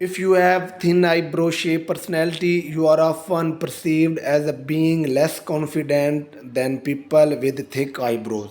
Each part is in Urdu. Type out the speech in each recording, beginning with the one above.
If you have thin eyebrow shape personality, you are often perceived as a being less confident than people with thick eyebrows.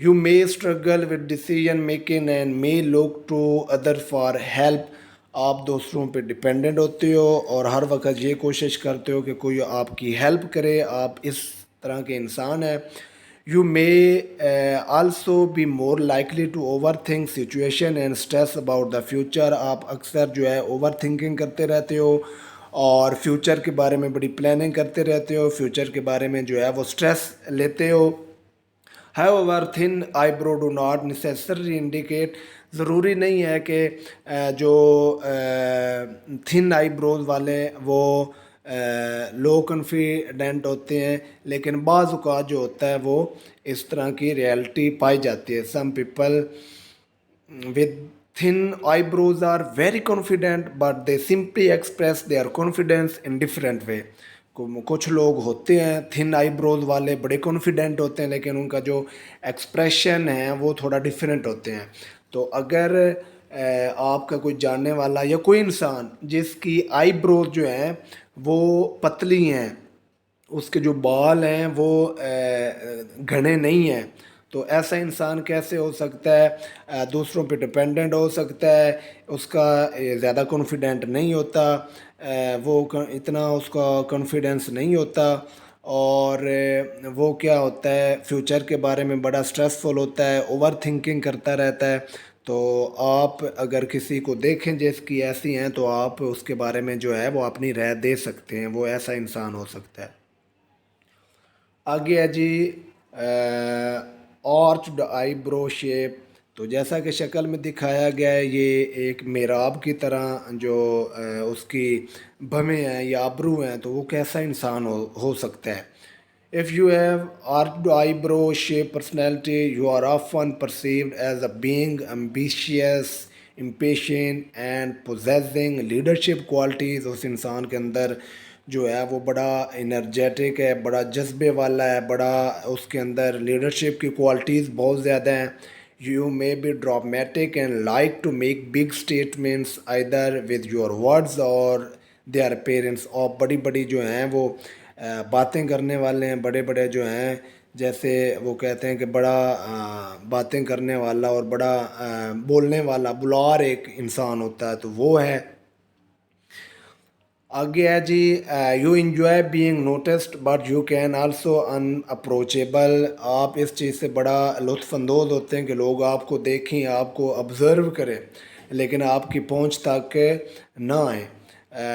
You may struggle with decision making and may look to other for help. آپ دوسروں پہ ڈپینڈنٹ ہوتے ہو اور ہر وقت یہ کوشش کرتے ہو کہ کوئی آپ کی ہیلپ کرے، آپ اس طرح کے انسان ہیں. You may also be more likely to overthink situation and stress about the future. آپ اکثر جو ہے اوور تھنکنگ کرتے رہتے ہو اور فیوچر کے بارے میں بڑی پلاننگ کرتے رہتے ہو، فیوچر کے بارے میں جو ہے وہ اسٹریس لیتے ہو. However, thin eyebrow do not necessarily indicate. ضروری نہیں ہے کہ جو تھن آئی بروز والے وہ لو کانفیڈنٹ ہوتے ہیں، لیکن بعض اوقات جو ہوتا ہے وہ اس طرح کی ریئلٹی پائی جاتی ہے. Some people with thin eyebrows are very confident but they simply express their confidence in different way. کچھ لوگ ہوتے ہیں تھن آئی بروز والے بڑے کانفیڈنٹ ہوتے ہیں لیکن ان کا جو ایکسپریشن ہے وہ تھوڑا ڈفرینٹ ہوتے ہیں. تو اگر آپ کا کوئی جاننے والا یا کوئی انسان جس کی آئی بروز جو ہیں وہ پتلی ہیں، اس کے جو بال ہیں وہ گھنے نہیں ہیں، تو ایسا انسان کیسے ہو سکتا ہے؟ دوسروں پہ ڈپینڈنٹ ہو سکتا ہے، اس کا زیادہ کانفیڈنٹ نہیں ہوتا، وہ اتنا اس کا کانفیڈنس نہیں ہوتا، اور وہ کیا ہوتا ہے فیوچر کے بارے میں بڑا اسٹریسفل ہوتا ہے، اوور تھنکنگ کرتا رہتا ہے. تو آپ اگر کسی کو دیکھیں جس کی ایسی ہیں تو آپ اس کے بارے میں جو ہے وہ اپنی رائے دے سکتے ہیں، وہ ایسا انسان ہو سکتا ہے. آگے ہے جی آرچڈ آئی برو شیپ. تو جیسا کہ شکل میں دکھایا گیا ہے یہ ایک میراب کی طرح جو اس کی بھویں ہیں یا ابرو ہیں، تو وہ کیسا انسان ہو سکتا ہے؟ If you have arched eyebrow shape personality, you are often perceived as a being ambitious, impatient and possessing leadership qualities. اس انسان کے اندر جو ہے وہ بڑا انرجیٹک ہے، بڑا جذبے والا ہے، بڑا اس کے اندر لیڈرشپ کی کوالٹیز بہت زیادہ ہیں. You may be dramatic and like to make big statements either with your words or their appearance. اور بڑی بڑی جو ہیں وہ باتیں کرنے والے ہیں، بڑے بڑے جو ہیں، جیسے وہ کہتے ہیں کہ بڑا باتیں کرنے والا اور بڑا بولنے والا بلار ایک انسان ہوتا ہے، تو وہ ہے. آگے ہے جی you enjoy being noticed but you can also unapproachable. آپ اس چیز سے بڑا لطف اندوز ہوتے ہیں کہ لوگ آپ کو دیکھیں، آپ کو آبزرو کریں، لیکن آپ کی پہنچ تک نہ آئیں.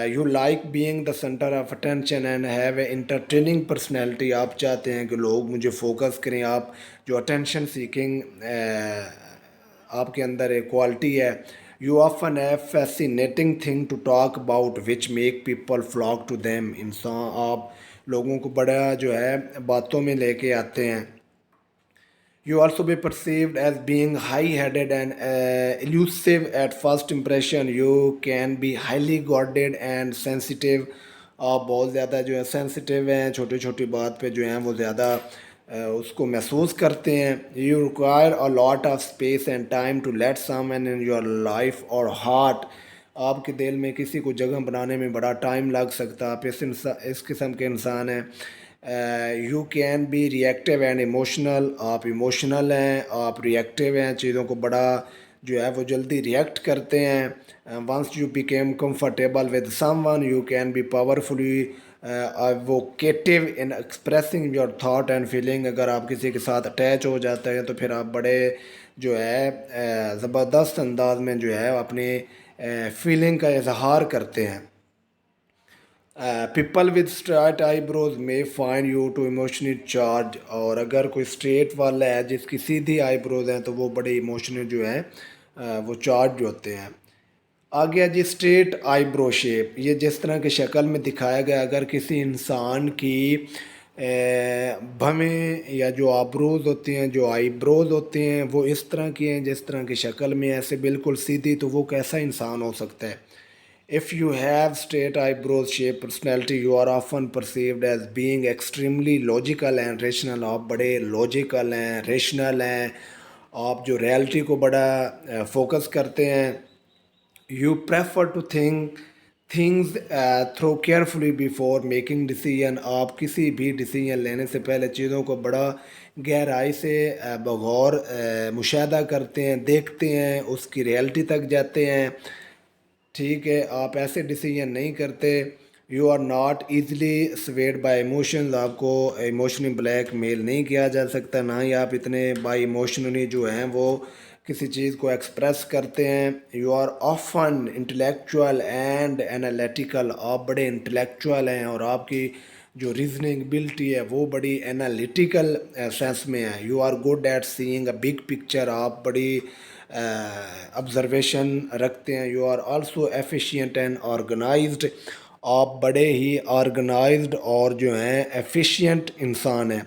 You like being the centre of attention and have a entertaining personality. آپ چاہتے ہیں کہ لوگ مجھے فوکس کریں، آپ جو اٹینشن سیکنگ آپ کے اندر ایک کوالٹی ہے. You often have fascinating thing to talk about which make people flock to them. انسان آپ لوگوں کو بڑا جو ہے باتوں میں لے کے آتے ہیں. You also be perceived as being high-headed and elusive at first impression. You can be highly guarded and sensitive. آپ بہت زیادہ جو ہے سینسٹیو ہیں، چھوٹی چھوٹی بات پہ جو ہیں وہ زیادہ اس کو محسوس کرتے ہیں. You require a lot of space and time to let someone in your life اور ہارٹ. آپ کے دل میں کسی کو جگہ بنانے میں بڑا ٹائم لگ سکتا ہے، آپ اس قسم کے انسان ہیں. You can be reactive and emotional. آپ ایموشنل ہیں، آپ ریئیکٹیو ہیں، چیزوں کو بڑا جو ہے وہ جلدی ریئیکٹ کرتے ہیں. Once you become comfortable with someone you can be powerfully vocative in expressing your thought and feeling. اگر آپ کسی کے ساتھ اٹیچ ہو جاتے ہیں تو پھر آپ بڑے جو ہے زبردست انداز میں جو ہے اپنی فیلنگ کا اظہار کرتے ہیں. People with street eyebrows میں find you too emotionally charged. اور اگر کوئی اسٹریٹ والا ہے جس کی سیدھی آئی بروز ہیں تو وہ بڑے ایموشنل جو ہیں وہ چارج ہوتے ہیں. آگیا جی اسٹریٹ آئی برو شیپ. یہ جس طرح کی شکل میں دکھایا گیا، اگر کسی انسان کی بھویں یا جو آبروز ہوتے ہیں، جو آئی بروز ہوتے ہیں وہ اس طرح کی ہیں جس طرح کی شکل میں ایسے بالکل سیدھی، تو وہ کیسا انسان ہو سکتا ہے؟ If you have straight eyebrows shaped personality, you are often perceived as being extremely logical and rational. آپ بڑے لاجیکل ہیں، ریشنل ہیں، آپ جو ریالٹی کو بڑا فوکس کرتے ہیں. You prefer to think things through carefully before making decision. آپ کسی بھی ڈیسیجن لینے سے پہلے چیزوں کو بڑا گہرائی سے بغور مشاہدہ کرتے ہیں، دیکھتے ہیں، اس کی ریئلٹی تک جاتے ہیں. ٹھیک ہے، آپ ایسے ڈیسیجن نہیں کرتے. You are not easily swayed by emotions. آپ کو ایموشنلی بلیک میل نہیں کیا جا سکتا، نہ ہی آپ اتنے بائی ایموشنلی جو ہیں وہ کسی چیز کو ایکسپریس کرتے ہیں. You are often intellectual and analytical. آپ بڑے انٹلیکچوئل ہیں اور آپ کی جو ریزننگ ابلٹی ہے وہ بڑی انالیٹیکل سینس میں ہے. You are good at seeing a big picture. آپ بڑی آبزرویشن رکھتے ہیں. You are also efficient and organised. آپ بڑے ہی آرگنائزڈ اور جو ہیں ایفیشینٹ انسان ہیں.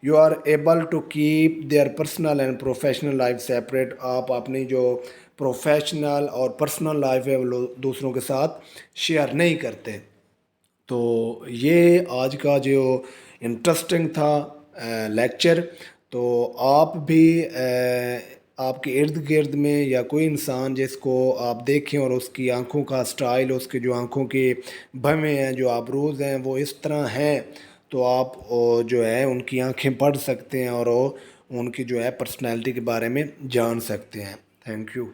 You are able to keep their personal and professional life separate. آپ اپنی جو پروفیشنل اور پرسنل لائف ہے وہ دوسروں کے ساتھ شیئر نہیں کرتے. تو یہ آج کا جو انٹرسٹنگ تھا لیکچر. تو آپ بھی آپ کے ارد گرد میں یا کوئی انسان جس کو آپ دیکھیں اور اس کی آنکھوں کا سٹائل، اس کی جو آنکھوں کے بھویں ہیں، جو آبروز ہیں وہ اس طرح ہیں، تو آپ جو ہے ان کی آنکھیں پڑھ سکتے ہیں اور ان کی جو ہے پرسنالٹی کے بارے میں جان سکتے ہیں. Thank you.